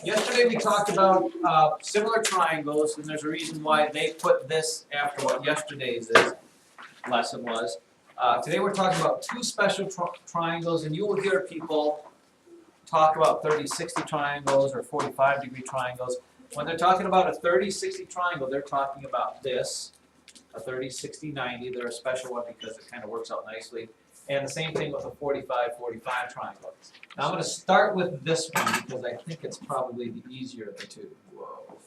Yesterday we talked about similar triangles, and there's a reason why they put this after what yesterday's lesson was. Today we're talking about two special triangles, and you will hear people talk about 30-60 triangles or 45-degree triangles. When they're talking about a 30-60 triangle, they're talking about this, a 30-60-90. They're a special one because it kind of works out nicely. And the same thing with a 45-45 triangle. Now I'm going to start with this one because I think it's probably the easier of the two. Whoa.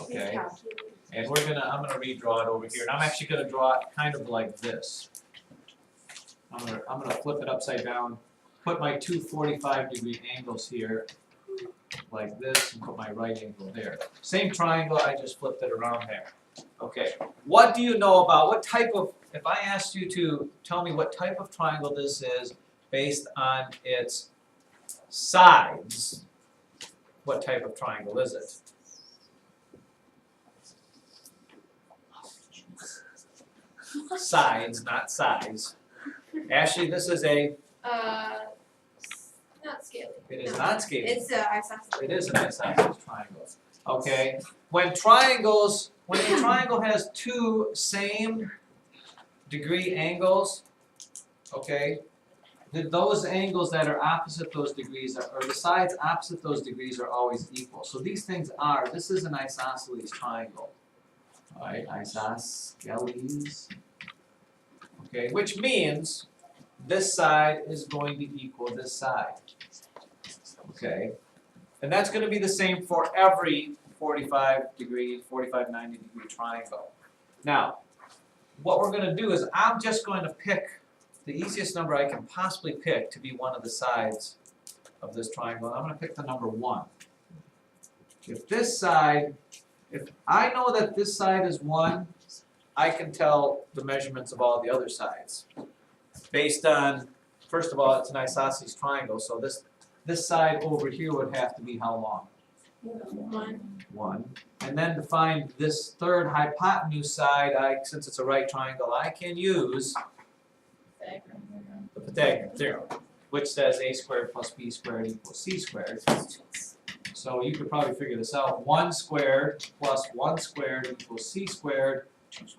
Okay. And I'm gonna redraw it over here. And I'm actually gonna draw it kind of like this. I'm gonna flip it upside down, put my two 45-degree angles here, like this, and put my right angle there. Same triangle, I just flipped it around there. Okay. What do you know about what type of, if I asked you to tell me what type of triangle this is based on its sides, what type of triangle is it? Sides, not size. Ashley, this is a... not scaly. It is not scaly. It's isosceles. It is an isosceles triangle. Okay. When a triangle has two same degree angles, okay, those angles that are opposite those degrees, or the sides opposite those degrees are always equal. So these things are, this is an isosceles triangle. Alright, isosceles. Okay, which means this side is going to equal this side. Okay, and that's going to be the same for every 45-90 degree triangle. Now, what we're going to do is I'm just going to pick the easiest number I can possibly pick to be one of the sides of this triangle. I'm going to pick the number 1. If I know that this side is 1, I can tell the measurements of all the other sides. Based on, first of all, it's an isosceles triangle, so this side over here would have to be how long? 1. And then to find this third hypotenuse side, since it's a right triangle, I can use the Pythagorean theorem, which says a squared plus b squared equals c squared. So you could probably figure this out. 1 squared plus 1 squared equals c squared.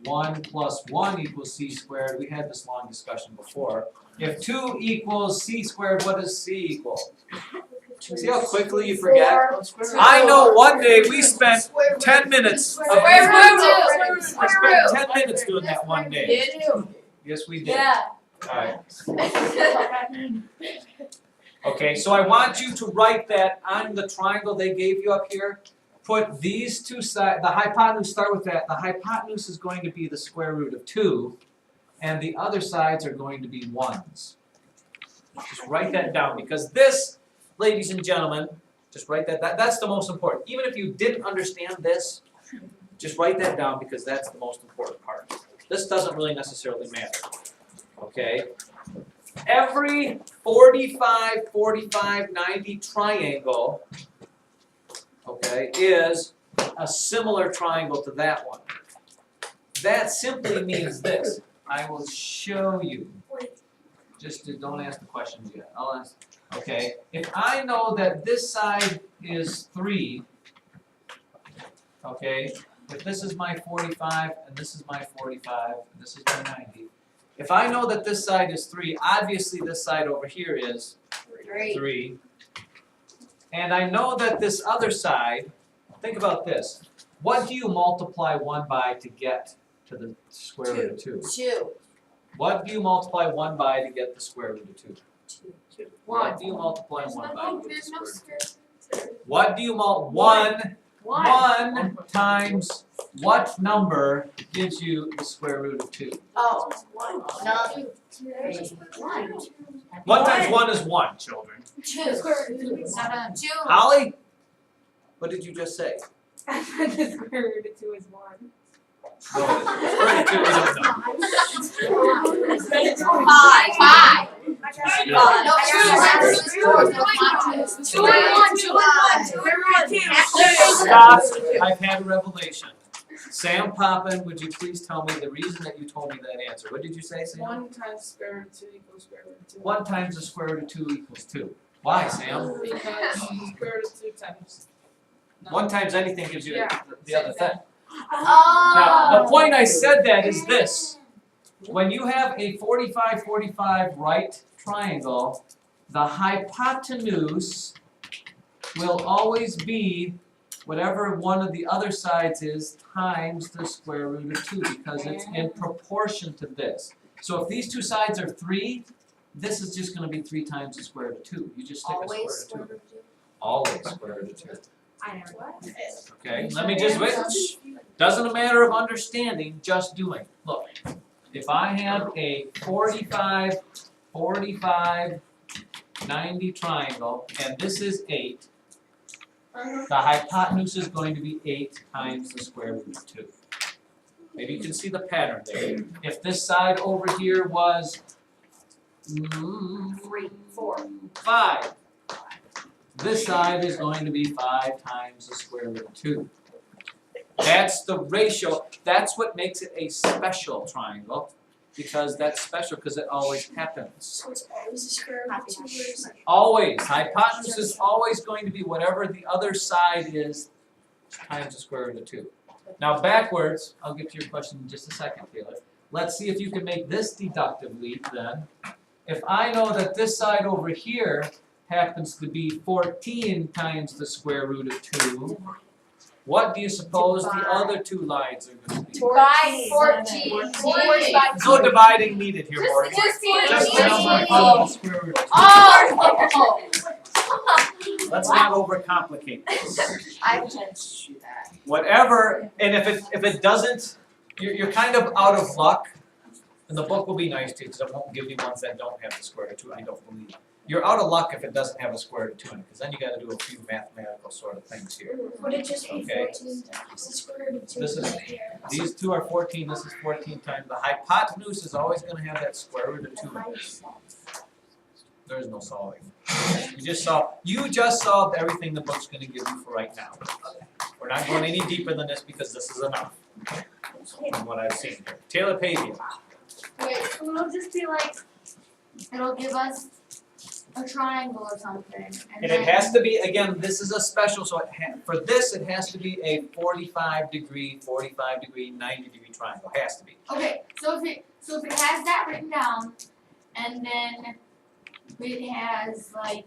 1 plus 1 equals c squared. We had this long discussion before. If 2 equals c squared, what does c equal? See how quickly you forget? I know one day we spent 10 minutes. I spent 10 minutes doing that one day. Did you? Yes, we did. Yeah. All right. Okay, so I want you to write that on the triangle they gave you up here. Put these two sides, the hypotenuse, start with that. The hypotenuse is going to be the square root of 2, and the other sides are going to be 1s. Just write that down, because this, ladies and gentlemen, just write that. That's the most important. Even if you didn't understand this, just write that down, because that's the most important part. This doesn't really necessarily matter. Okay? Every 45, 45, 90 triangle, okay, is a similar triangle to that one. That simply means this. I will show you. Just don't ask the questions yet. I'll ask. Okay, if I know that this side is 3, okay, if this is my 45 and this is my 45 and this is my 90, if I know that this side is 3, obviously this side over here is 3. And I know that this other side, think about this. What do you multiply 1 by to get to the square root of 2? 2. What do you multiply 1 by to get the square root of 2? 2. What do you multiply 1 by to get the There's no square root of 2? square. What do you multiply? 1 times what number gives you the square root of 2? Oh, 1. No. 1 times 1 is 1, children. 2. 2. Holly? What did you just say? I said the square root of 2 is 1. No, the square root of 2 is 1. 5. Stop. I've had a revelation. Sam Poppin, would you please tell me the reason that you told me that answer? What did you say, Sam? 1 times square root of 2 equals square root of 2. 1 times the square root of 2 equals 2. Why, Sam? Because the square root of 2 times. 1 times anything gives you the other thing. Oh. Now, the point I said that is this. When you have a 45-45 right triangle, the hypotenuse will always be whatever one of the other sides is times the square root of 2 because it's in proportion to this. So if these two sides are 3, this is just going to be 3 times the square root of 2. You just stick a square root of 2. Always square root of 2. I never. Okay, let me just wait. Doesn't a matter of understanding, just doing. Look, if I have a 45, 45, 90 triangle, and this is 8, the hypotenuse is going to be 8 times the square root of 2. Maybe you can see the pattern there. If this side over here was 3, 4. 5, this side is going to be 5 times the square root of 2. That's the ratio. That's what makes it a special triangle, because that's special because it always happens. So it's always the square root of 2 or is it? Always. Hypotenuse is always going to be whatever the other side is times the square root of 2. Now backwards, I'll get to your question in just a second, Taylor. Let's see if you can make this deductive leap then. If I know that this side over here happens to be 14 times the square root of 2, what do you suppose the other two lines are going to be? By 14. 14. No dividing needed here, Morgan. Just Just the number of the square root of 2. Oh! Let's not overcomplicate this. I can do that. Whatever, and if it doesn't, you're kind of out of luck. And the book will be nice to you because it won't give you ones that don't have the square root of 2, I don't believe. You're out of luck if it doesn't have a square root of 2 in it, because then you got to do a few mathematical sort of things here. Would it just be Okay. 14 times the square root of 2? This is, these two are 14, this is 14 times. The hypotenuse is always going to have that square root of 2 in it. There's no solving. You just solved everything the book's going to give you for right now. We're not going any deeper than this because this is enough from what I've seen here. Taylor Pavia. Wait, so it'll just be like, it'll give us a triangle or something. And it has to be, again, this is a special, so for this it has to be a 45 degree, 90 degree triangle. It has to be. Okay, so if it has that written down, and then it has like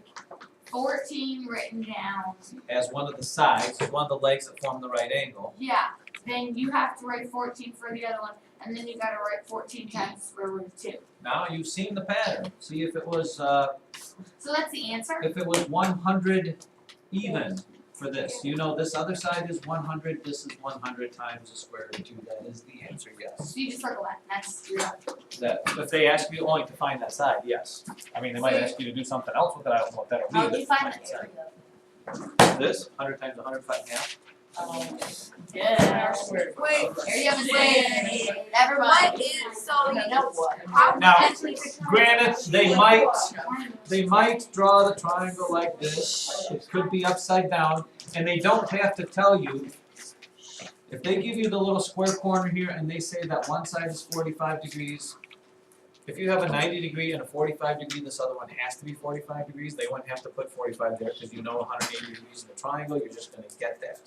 14 written down, As one of the sides, one of the legs that form the right angle. yeah, then you have to write 14 for the other one, and then you gotta write 14 times the square root of 2. Now you've seen the pattern. See if it was So that's the answer? if it was 100 even for this. You know this other side is 100, this is 100 times the square root of 2. That is the answer, yes. So you just circle that, that's your That, if they ask you only to find that side, yes. I mean, they might ask you to do something else with it, I don't know what that'll be. How do but you find find that the side. This, 100 times 100, cut in half. Yeah. Wait. Here you have a say. Never mind. What is, so Okay, you no. Now, granted, they might draw the triangle like this. It could be upside down, and they don't have to tell you. If they give you the little square corner here and they say that one side is 45 degrees, if you have a 90 degree and a 45 degree, this other one has to be 45 degrees. They wouldn't have to put 45 there because you know 180 degrees in the triangle, you're just going to get that.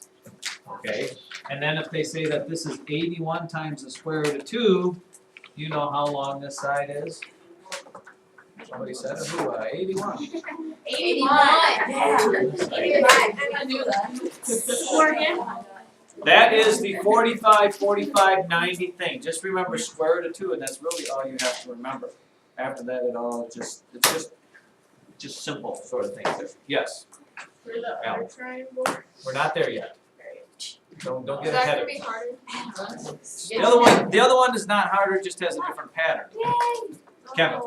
Okay? And then if they say that this is 81 times the square root of 2, you know how long this side is? Somebody said it, who, 81. 81. Yeah. 85. I knew Morgan? That is the 45, 45, 90 thing. Just remember square root of 2, and that's really all you have to remember. After that, it's just simple sort of things. Yes, For the other triangle. we're not there yet. Don't Is get that ahead gonna of be it. harder? The other one is not harder, it just has a different pattern. Kevin.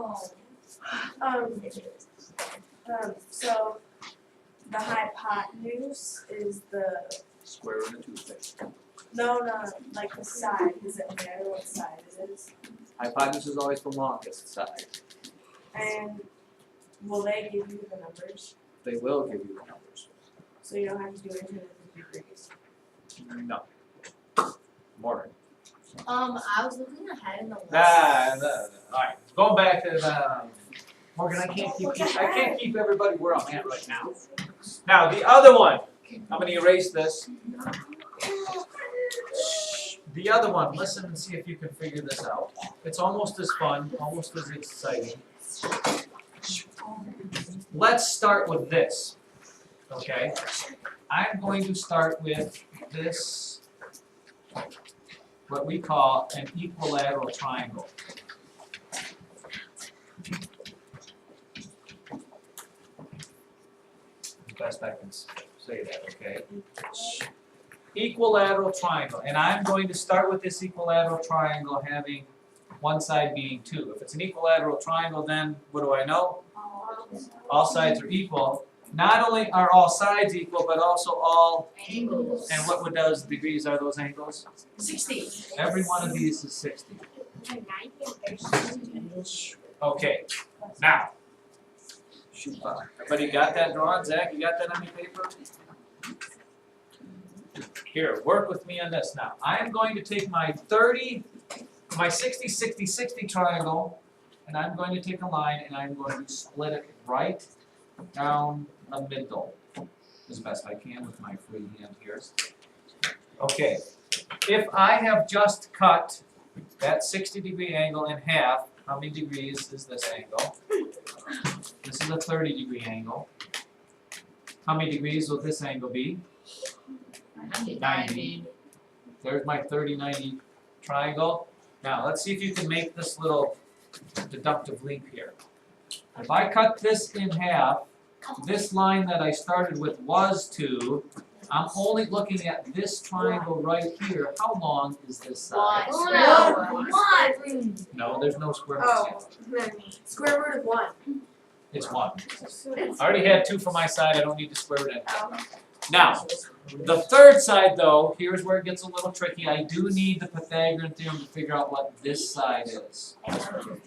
So the hypotenuse is the, Square root of 2 thing. no, like the side, does it matter what side it is? Hypotenuse is always the longest side. And will they give you the numbers? They will give you the numbers. So you don't have to do anything with the degrees? No. Morgan. I was looking ahead in the list. Alright, going back to Morgan, I can't keep everybody where I'm at right now. Now, the other one, I'm gonna erase this. The other one, listen and see if you can figure this out. It's almost as fun, almost as exciting. Let's start with this, okay? I'm going to start with this, what we call an equilateral triangle. Best I can say that, okay? Equilateral triangle, and I'm going to start with this equilateral triangle having one side being 2. If it's an equilateral triangle, then what do I know? All sides are equal. Not only are all sides equal, but also all Angles. and what those degrees are those angles? 60. Every one of these is 60. Okay, now. Everybody got that drawn? Zach, you got that on your paper? Here, work with me on this now. I am going to take my 60, 60, 60 triangle, and I'm going to take a line and I'm going to split it right down the middle as best I can with my free hand here. Okay, if I have just cut that 60-degree angle in half, how many degrees is this angle? This is a 30-degree angle. How many degrees will this angle be? 90. There's my 30-90 triangle. Now, let's see if you can make this little deductive leap here. If I cut this in half, this line that I started with was 2. I'm only looking at this triangle right here. How long is this side? No, there's no square roots yet. Square root of 1. It's 1. I already had 2 for my side. I don't need to square it in. Now, the third side, though, here's where it gets a little tricky. I do need the Pythagorean theorem to figure out what this side is.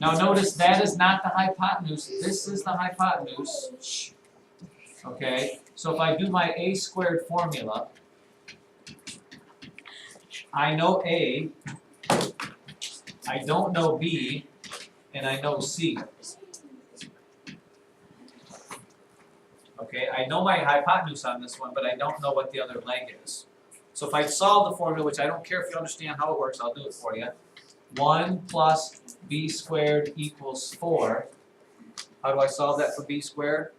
Now, notice that is not the hypotenuse. This is the hypotenuse. Okay? So if I do my a squared formula, I know a, I don't know b, and I know c. Okay, I know my hypotenuse on this one, but I don't know what the other leg is. So if I solve the formula, which I don't care if you understand how it works, I'll do it for you. 1 plus b squared equals 4. How do I solve that for b squared?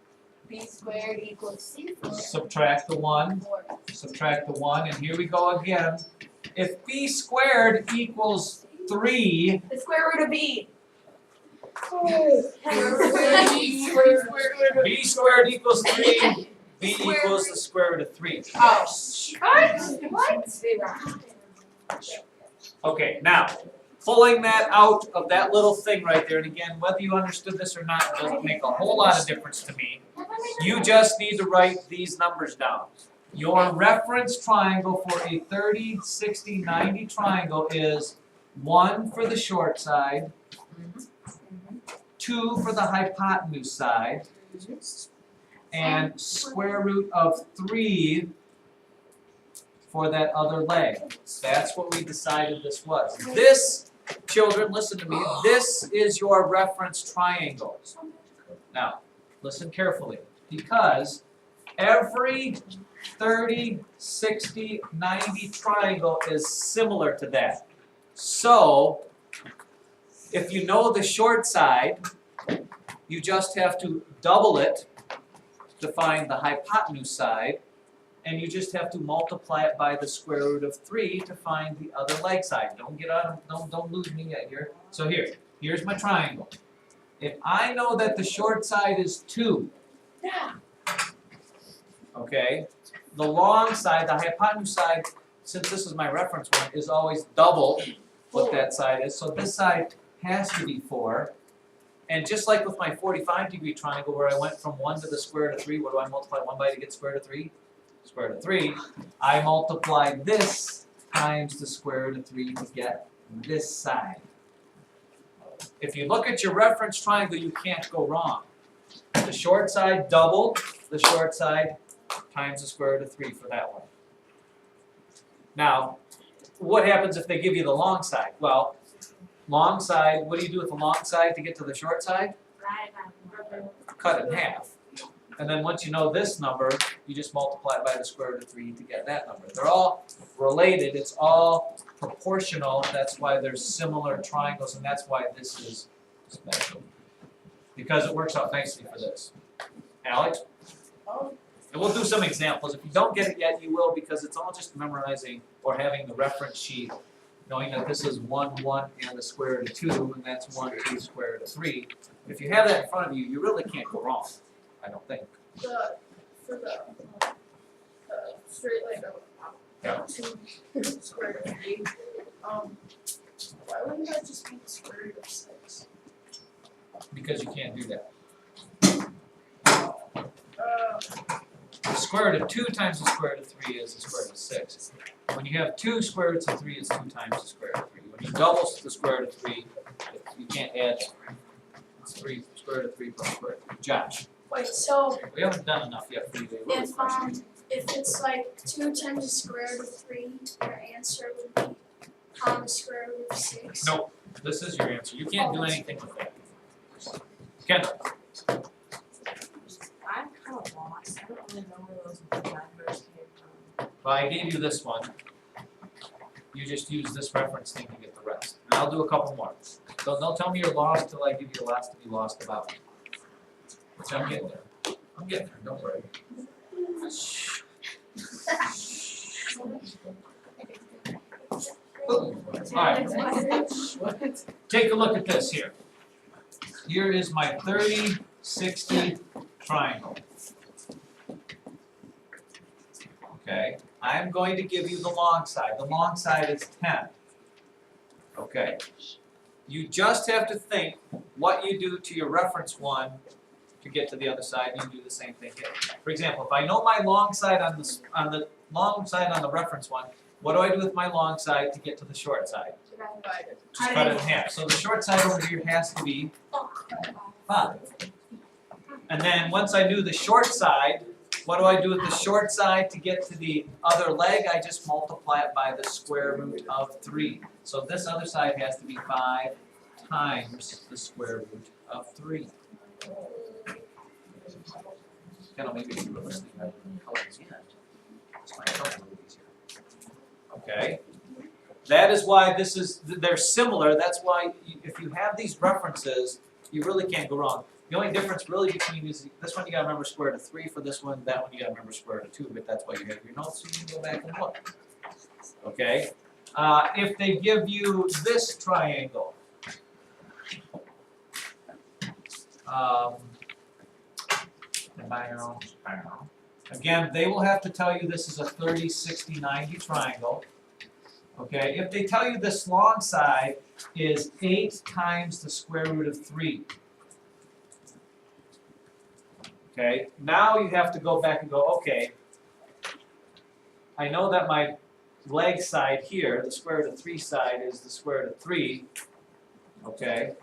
B squared equals C squared. Subtract the 1, subtract the 1, and here we go again. If b squared equals 3, The square root of B. b squared equals 3, b equals the square root of 3. Oh. What? Okay, now, pulling that out of that little thing right there, and again, whether you understood this or not doesn't make a whole lot of difference to me. You just need to write these numbers down. Your reference triangle for a 30, 60, 90 triangle is 1 for the short side, 2 for the hypotenuse side, and square root of 3 for that other leg. That's what we decided this was. This, children, listen to me, this is your reference triangle. Now, listen carefully, because every 30, 60, 90 triangle is similar to that. So, if you know the short side, you just have to double it to find the hypotenuse side, and you just have to multiply it by the square root of 3 to find the other leg side. Don't get out of, don't lose me yet here. So here's my triangle. If I know that the short side is 2, okay, the long side, the hypotenuse side, since this is my reference one, is always double what that side is. So this side has to be 4. And just like with my 45-degree triangle where I went from 1 to the square root of 3, what do I multiply 1 by to get square root of 3? Square root of 3. I multiply this times the square root of 3 to get this side. If you look at your reference triangle, you can't go wrong. The short side doubled, the short side times the square root of 3 for that one. Now, what happens if they give you the long side? Well, long side, what do you do with the long side to get to the short side? Cut it in half. And then once you know this number, you just multiply it by the square root of 3 to get that number. They're all related, it's all proportional, that's why there's similar triangles, and that's why this is special. Because it works out nicely for this. Alex? And we'll do some examples. If you don't get it yet, you will, because it's all just memorizing or having the reference sheet, knowing that this is 1, 1, and the square root of 2, and that's 1, 2, square root of 3. If you have that in front of you, you really can't go wrong, I don't think. For the straight line of 2 square root of 3, why wouldn't that just be the square root of 6? Because you can't do that. The square root of 2 times the square root of 3 is the square root of 6. When you have 2 square roots of 3, it's 2 times the square root of 3. When you double the square root of 3, you can't add that. It's 3 square root of 3 plus square root of 3. Josh, Wait, so we haven't done enough yet for you to if it's like 2 times the square root of 3, your answer would be the square root of 6. Nope, this is your answer. You can't do anything with that. Ken, I'm kind of lost. I don't really know where those numbers came from. well, I gave you this one. You just use this reference thing to get the rest. And I'll do a couple more. So don't tell me you're lost till I give you a last to be lost about. Which I'm getting there. I'm getting there, don't worry. Alright. Take a look at this here. Here is my 30, 60 triangle. Okay, I'm going to give you the long side. The long side is 10. Okay. You just have to think what you do to your reference one to get to the other side. You can do the same thing here. For example, if I know my long side on the reference one, what do I do with my long side to get to the short side? Just cut it in half. So the short side over here has to be 5. And then once I do the short side, what do I do with the short side to get to the other leg? I just multiply it by the square root of 3. So this other side has to be 5 times the square root of 3. Maybe it's realistic. I can color these in. That's why I don't do these here. Okay. That is why they're similar. That's why if you have these references, you really can't go wrong. The only difference really between is this one you gotta remember square root of 3 for this one, that one you gotta remember square root of 2, but that's why you have your notes so you can go back and look. Okay? If they give you this triangle, again, they will have to tell you this is a 30, 60, 90 triangle. Okay, if they tell you this long side is 8 times the square root of 3. Okay, now you have to go back and go, okay, I know that my leg side here, the square root of 3 side is the square root of 3. Okay,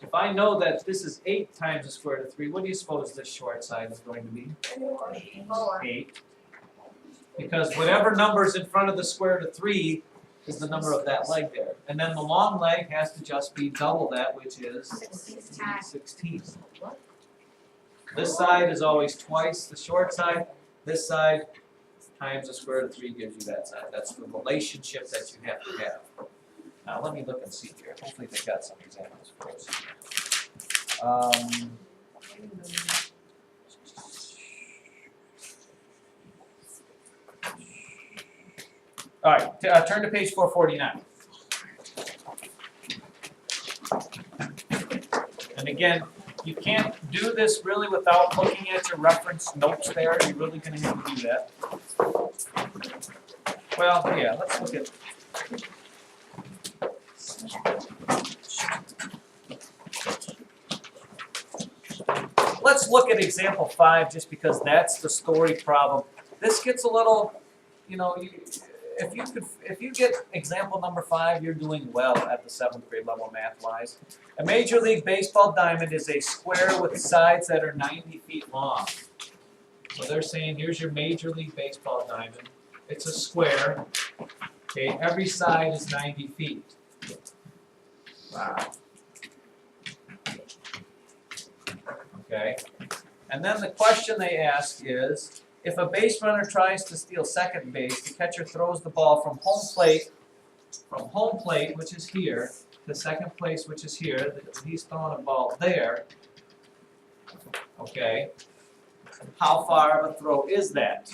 if I know that this is 8 times the square root of 3, what do you suppose this short side is going to be? 8. Because whatever number is in front of the square root of 3 is the number of that leg there. And then the long leg has to just be double that, which is 16. This side is always twice the short side. This side times the square root of 3 gives you that side. That's the relationship that you have to have. Now let me look and see here. Hopefully they've got some examples for us. All right, turn to page 449. And again, you can't do this really without looking at your reference notes there. You're really going to have to do that. Well, yeah, let's look at. Let's look at example 5 just because that's the story problem. This gets a little, if you get example number 5, you're doing well at the 7th grade level math-wise. A Major League Baseball diamond is a square with sides that are 90 feet long. So they're saying, here's your Major League Baseball diamond. It's a square, Okay, every side is 90 feet. Wow. Okay, and then the question they ask is, if a base runner tries to steal second base, the catcher throws the ball from home plate, which is here, to second place, which is here. He's throwing a ball there. Okay, how far of a throw is that?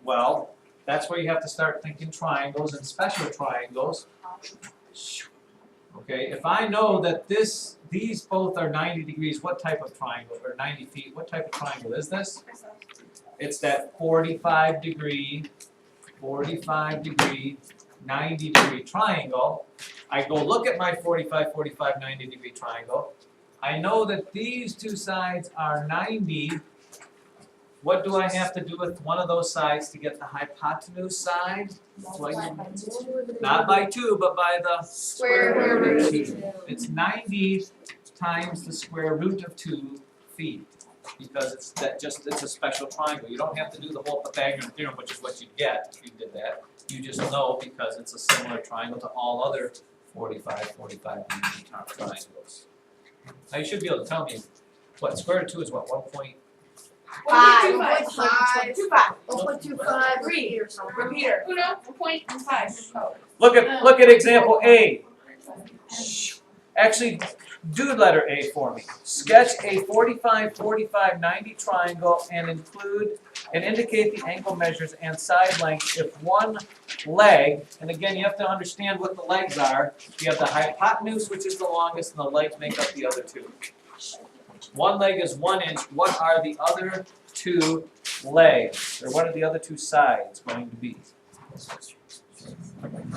Well, that's where you have to start thinking triangles and special triangles. Okay, if I know that these both are 90 degrees, what type of triangle, or 90 feet, what type of triangle is this? It's that 45 degree, 90 degree triangle. I go look at my 45, 90 degree triangle. I know that these two sides are 90. What do I have to do with one of those sides to get the hypotenuse side? Not by 2, but by the Square root of 2. It's 90 times the square root of 2 feet. Because it's a special triangle. You don't have to do the whole Pythagorean theorem, which is what you'd get if you did that. You just know because it's a similar triangle to all other 45 degree triangles. Now you should be able to tell me what square root of 2 is what, 1.5? 1.25. Repeater. Uno, 1.5. Look at example A. Actually, do letter A for me. Sketch a 45, 90 triangle and indicate the angle measures and side length if one leg, and again you have to understand what the legs are. You have the hypotenuse, which is the longest, and the legs make up the other two. One leg is 1 inch. What are the other two legs? Or what are the other two sides going to be?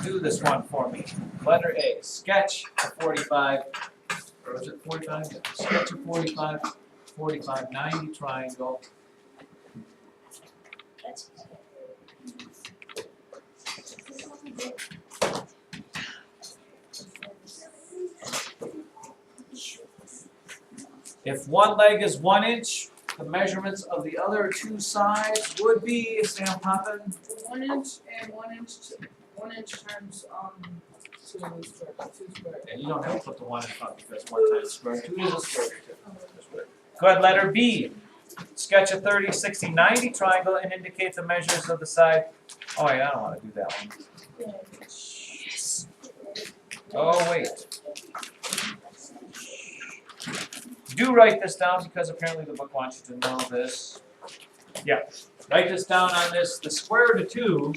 Do this one for me. Letter A. Sketch a 45, or is it 45? Sketch a 45, 90 triangle. If one leg is 1 inch, the measurements of the other two sides would be, Sam Poppin? 1 inch and 1 inch, 1 inch times 2 squared. And you don't have to put the 1 in front because 1 times square root 2 is a square root 2. Go ahead, letter B. Sketch a 30, 60, 90 triangle and indicate the measures of the side. Oh wait, I don't want to do that one. Oh wait. Do write this down because apparently the book wants you to know this. Yeah, write this down on this. The square root of 2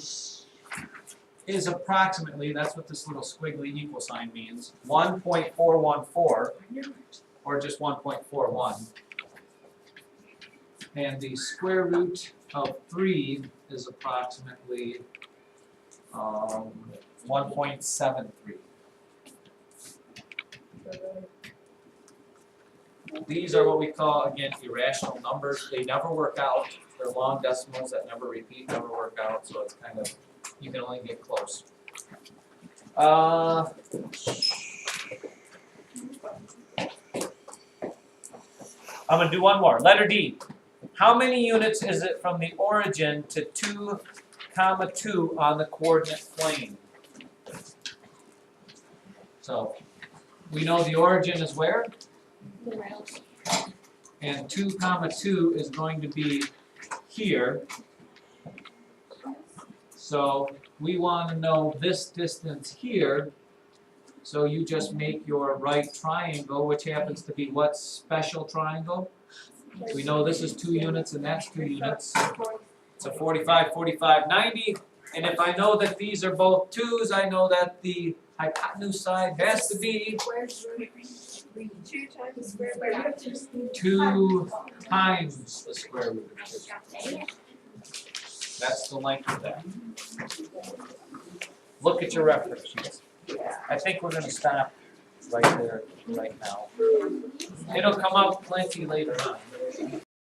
is approximately, that's what this little squiggly equal sign means, 1.414, or just 1.41. And the square root of 3 is approximately 1.73. These are what we call, again, irrational numbers. They never work out. They're long decimals that never repeat, never work out, so it's kind of, you can only get close. I'm going to do one more. Letter D. How many units is it from the origin to 2, 2 on the coordinate plane? So, we know the origin is where? And 2, 2 is going to be here. So we want to know this distance here. So you just make your right triangle, which happens to be what special triangle? We know this is 2 units and that's 2 units. It's a 45, 90. And if I know that these are both 2's, I know that the hypotenuse side has to be 2 times the square root of 2. 2 times the square root of 2. That's the length of that. Look at your reference sheets. I think we're going to stop right there, right now. It'll come out plenty later on.